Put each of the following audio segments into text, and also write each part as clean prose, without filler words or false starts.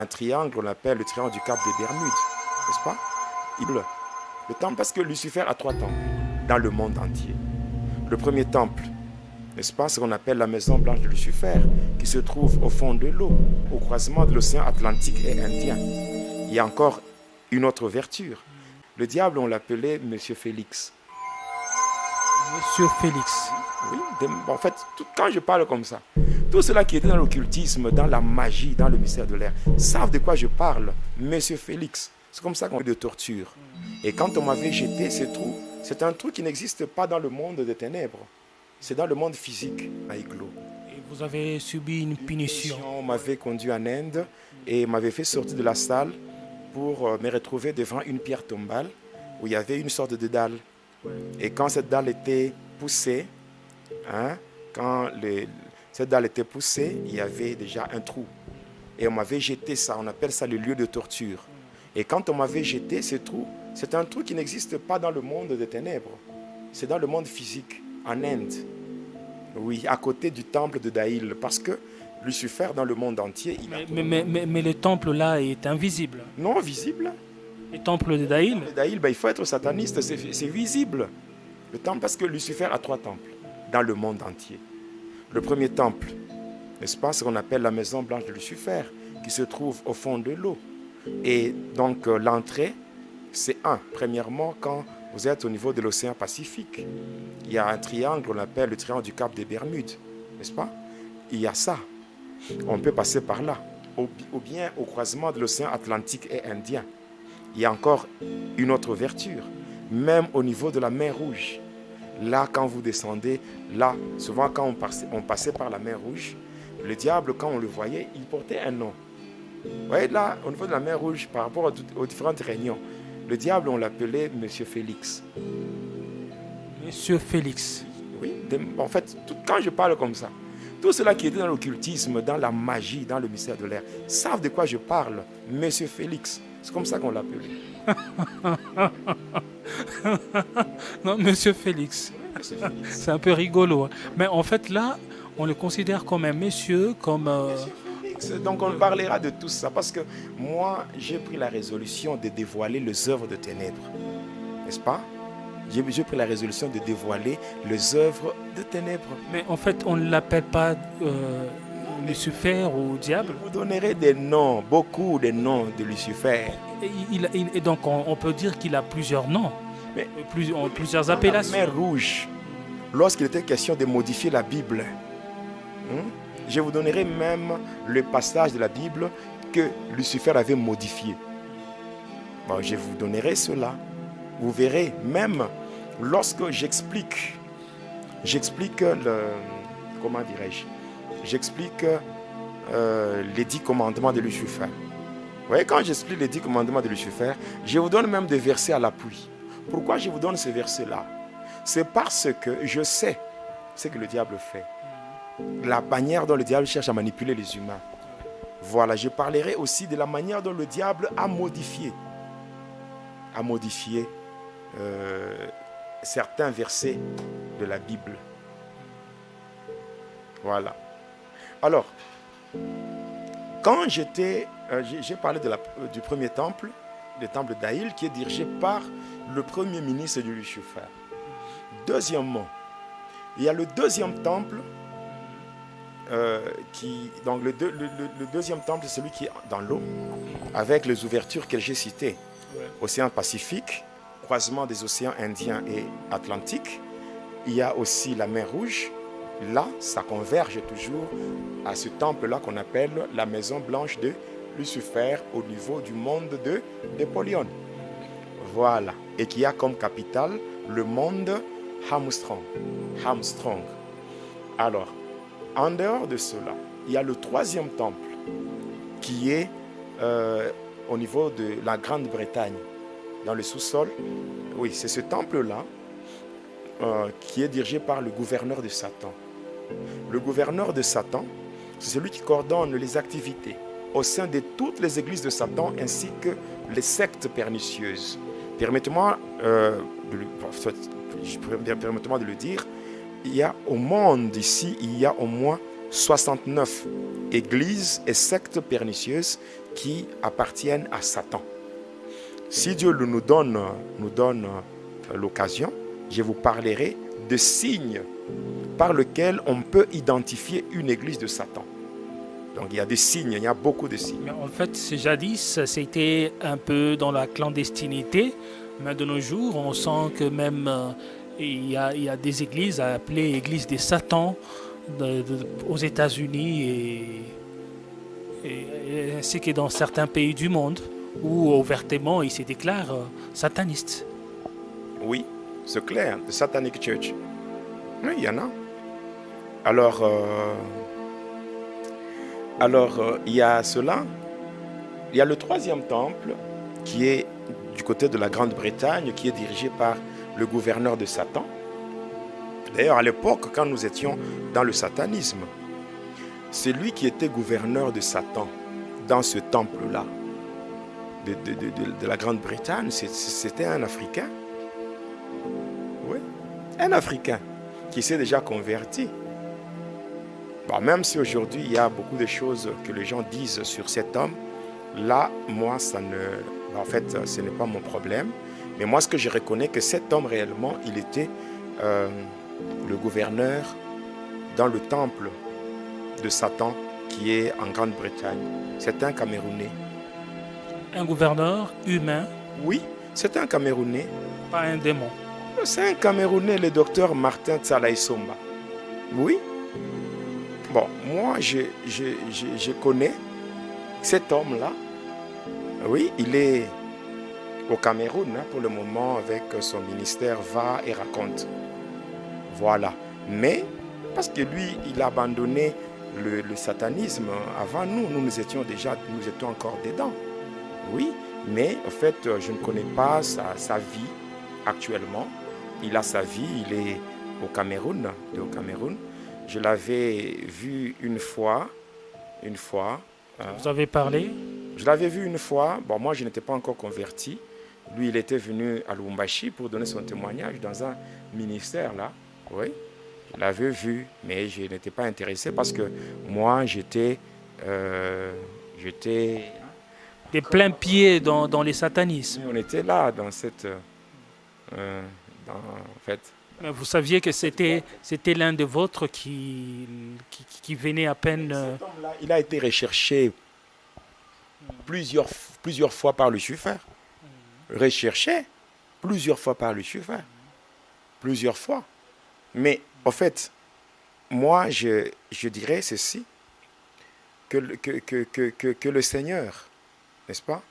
Un triangle, on l'appelle le triangle du Cap des Bermudes, n'est-ce pas? Le temple, parce que Lucifer a 3 temples dans le monde entier. Le premier temple, n'est-ce pas, ce qu'on appelle la maison blanche de Lucifer, qui se trouve au fond de l'eau, au croisement de l'océan Atlantique et Indien. Il y a encore une autre ouverture. Le diable, on l'appelait Monsieur Félix. Monsieur Félix. Oui, en fait, quand je parle comme ça, tous ceux-là qui étaient dans l'occultisme, dans la magie, dans le mystère de l'air, savent de quoi je parle. Monsieur Félix. C'est comme ça qu'on fait de torture. Et quand on m'avait jeté ce trou, c'est un trou qui n'existe pas dans le monde des ténèbres. C'est dans le monde physique, à Iglo. Et vous avez subi une punition. On m'avait conduit en Inde et m'avait fait sortir de la salle pour me retrouver devant une pierre tombale où il y avait une sorte de dalle. Et quand cette dalle était poussée, cette dalle était poussée, il y avait déjà un trou. Et on m'avait jeté ça, on appelle ça le lieu de torture. Et quand on m'avait jeté ce trou, c'est un trou qui n'existe pas dans le monde des ténèbres. C'est dans le monde physique, en Inde. Oui, à côté du temple de Daïl. Parce que Lucifer, dans le monde entier... Mais le temple là est invisible. Non, visible. Le temple de Daïl. Le Daïl, il faut être sataniste, c'est visible. Le temple, parce que Lucifer a 3 temples dans le monde entier. Le premier temple, n'est-ce pas, ce qu'on appelle la maison blanche de Lucifer, qui se trouve au fond de l'eau. Et donc l'entrée, c'est premièrement, quand vous êtes au niveau de l'océan Pacifique. Il y a un triangle, on appelle le triangle du Cap des Bermudes, n'est-ce pas? Il y a ça. On peut passer par là. Ou bien au croisement de l'océan Atlantique et Indien. Il y a encore une autre ouverture. Même au niveau de la mer Rouge. Là, quand vous descendez, là, souvent quand on passait par la mer Rouge, le diable, quand on le voyait, il portait un nom. Vous voyez là, au niveau de la mer Rouge, par rapport aux différentes réunions, le diable, on l'appelait Monsieur Félix. Monsieur Félix. Oui, en fait, quand je parle comme ça, tous ceux-là qui étaient dans l'occultisme, dans la magie, dans le mystère de l'air, savent de quoi je parle. Monsieur Félix. C'est comme ça qu'on l'appelait. Non, Monsieur Félix. C'est un peu rigolo. Mais en fait, là, on le considère comme un monsieur, comme... Donc on parlera de tout ça parce que moi j'ai pris la résolution de dévoiler les œuvres de ténèbres, n'est-ce pas? J'ai pris la résolution de dévoiler les œuvres de ténèbres. Mais en fait on ne l'appelle pas Lucifer ou diable. Je vous donnerai des noms, beaucoup de noms de Lucifer. Et donc on peut dire qu'il a plusieurs noms, mais plusieurs appellations. La mer Rouge, lorsqu'il était question de modifier la Bible, je vous donnerai même le passage de la Bible que Lucifer avait modifié. Bon, je vous donnerai cela. Vous verrez, même lorsque j'explique comment dirais-je, j'explique les 10 commandements de Lucifer. Vous voyez, quand j'explique les 10 commandements de Lucifer, je vous donne même des versets à l'appui. Pourquoi je vous donne ces versets-là? C'est parce que je sais ce que le diable fait. La manière dont le diable cherche à manipuler les humains. Voilà, je parlerai aussi de la manière dont le diable a modifié certains versets de la Bible. Voilà. Alors, quand j'ai parlé du premier temple, le temple d'Aïl, qui est dirigé par le premier ministre de Lucifer. Deuxièmement, il y a le deuxième temple, donc le deuxième temple, c'est celui qui est dans l'eau, avec les ouvertures que j'ai citées. Océan Pacifique, croisement des océans Indien et Atlantique. Il y a aussi la mer Rouge. Là, ça converge toujours à ce temple-là qu'on appelle la maison blanche de Lucifer au niveau du monde de Napoléon. Voilà. Et qui a comme capitale le monde Armstrong. Alors, en dehors de cela, il y a le troisième temple qui est au niveau de la Grande-Bretagne, dans le sous-sol. Oui, c'est ce temple-là qui est dirigé par le gouverneur de Satan. Le gouverneur de Satan, c'est celui qui coordonne les activités au sein de toutes les églises de Satan ainsi que les sectes pernicieuses. Permettez-moi de le dire, il y a au monde ici, il y a au moins 69 églises et sectes pernicieuses qui appartiennent à Satan. Si Dieu nous donne l'occasion, je vous parlerai de signes par lesquels on peut identifier une église de Satan. Donc il y a des signes, il y a beaucoup de signes. Mais en fait, jadis, c'était un peu dans la clandestinité, mais de nos jours, on sent que même il y a des églises appelées églises des Satan aux États-Unis et ainsi que dans certains pays du monde où ouvertement ils se déclarent satanistes. Oui, c'est clair, the Satanic Church. Oui, il y en a. Alors, il y a cela. Il y a le troisième temple qui est du côté de la Grande-Bretagne, qui est dirigé par le gouverneur de Satan. D'ailleurs, à l'époque, quand nous étions dans le satanisme, c'est lui qui était gouverneur de Satan dans ce temple-là, de la Grande-Bretagne. C'était un Africain. Oui, un Africain qui s'est déjà converti. Bon, même si aujourd'hui, il y a beaucoup de choses que les gens disent sur cet homme, là, moi, en fait, ce n'est pas mon problème. Mais moi, ce que je reconnais, que cet homme, réellement, il était le gouverneur dans le temple de Satan qui est en Grande-Bretagne. C'est un Camerounais. Un gouverneur humain. Oui, c'est un Camerounais. Pas un démon. C'est un Camerounais, le docteur Martin Tsalaï Somba. Oui. Bon, moi, je connais cet homme-là. Oui, il est au Cameroun, hein, pour le moment, avec son ministère Va et Raconte. Voilà. Mais, parce que lui, il a abandonné le satanisme avant nous. Nous étions encore dedans. Oui, mais en fait, je ne connais pas sa vie actuellement. Il a sa vie, il est au Cameroun. Je l'avais vu une fois. Vous avez parlé? Je l'avais vu une fois. Bon, moi, je n'étais pas encore converti. Lui, il était venu à Lubumbashi pour donner son témoignage dans un ministère, là. Oui, je l'avais vu, mais je n'étais pas intéressé parce que moi, j'étais des pleins pieds dans les satanismes. On était là, dans cette... en fait... Mais vous saviez que c'était l'un de vôtres qui venait à peine... Cet homme-là, il a été recherché plusieurs fois par Lucifer. Recherché plusieurs fois par Lucifer. Plusieurs fois. Mais, en fait, moi, je dirais ceci, que le Seigneur, n'est-ce pas,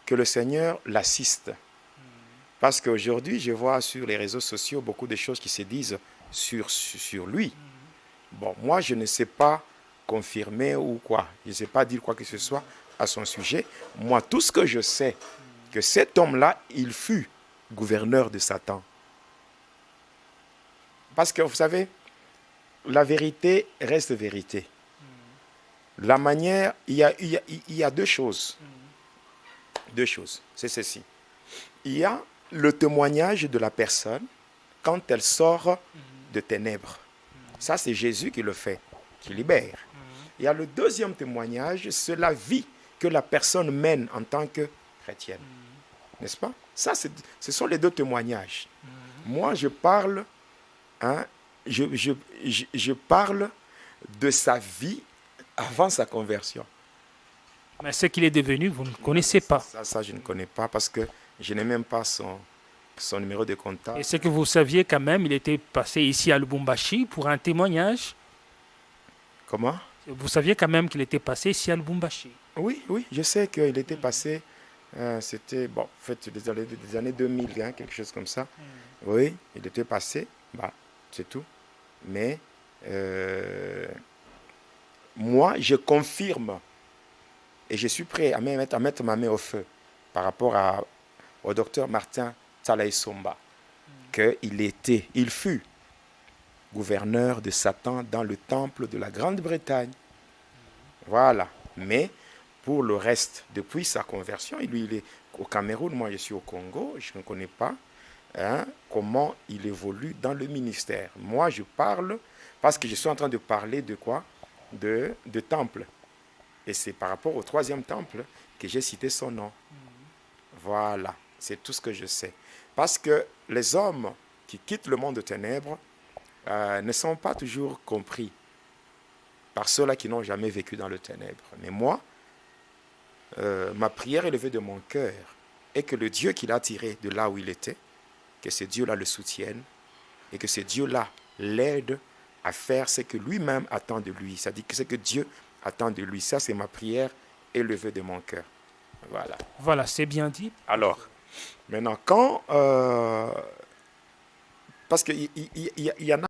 que le Seigneur l'assiste. Parce qu'aujourd'hui, je vois sur les réseaux sociaux beaucoup de choses qui se disent sur lui. Bon, moi, je ne sais pas confirmer ou quoi. Je ne sais pas dire quoi que ce soit à son sujet. Moi, tout ce que je sais, que cet homme-là, il fut gouverneur de Satan. Parce que, vous savez, la vérité reste vérité. La manière, il y a deux choses. Deux choses, c'est ceci. Il y a le témoignage de la personne quand elle sort de ténèbres. Ça, c'est Jésus qui le fait, qui libère. Il y a le deuxième témoignage, c'est la vie que la personne mène en tant que chrétienne. N'est-ce pas? Ça, ce sont les deux témoignages. Moi, je parle, je parle de sa vie avant sa conversion. Mais ce qu'il est devenu, vous ne connaissez pas. Ça, je ne connais pas parce que je n'ai même pas son numéro de contact. Et ce que vous saviez quand même, il était passé ici à Lubumbashi pour un témoignage. Comment? Vous saviez quand même qu'il était passé ici à Lubumbashi. Oui, je sais qu'il était passé, c'était, bon, en fait, des années 2000, hein, quelque chose comme ça. Oui, il était passé, bah, c'est tout. Mais moi, je confirme et je suis prêt à mettre ma main au feu par rapport au docteur Martin Tsalaï Somba, qu'il fut gouverneur de Satan dans le temple de la Grande-Bretagne. Voilà. Mais pour le reste, depuis sa conversion, lui, il est au Cameroun, moi je suis au Congo, je ne connais pas comment il évolue dans le ministère. Moi, je parle, parce que je suis en train de parler de quoi? de temple. Et c'est par rapport au troisième temple que j'ai cité son nom. Voilà, c'est tout ce que je sais. Parce que les hommes qui quittent le monde de ténèbres ne sont pas toujours compris par ceux-là qui n'ont jamais vécu dans le ténèbre. Mais moi, ma prière élevée de mon cœur est que le Dieu qui l'a tiré de là où il était, que ce Dieu-là le soutienne et que ce Dieu-là l'aide à faire ce que lui-même attend de lui. C'est-à-dire que ce que Dieu attend de lui. Ça, c'est ma prière élevée de mon cœur. Voilà. Voilà, c'est bien dit. Alors, maintenant, quand... parce qu'il y en a...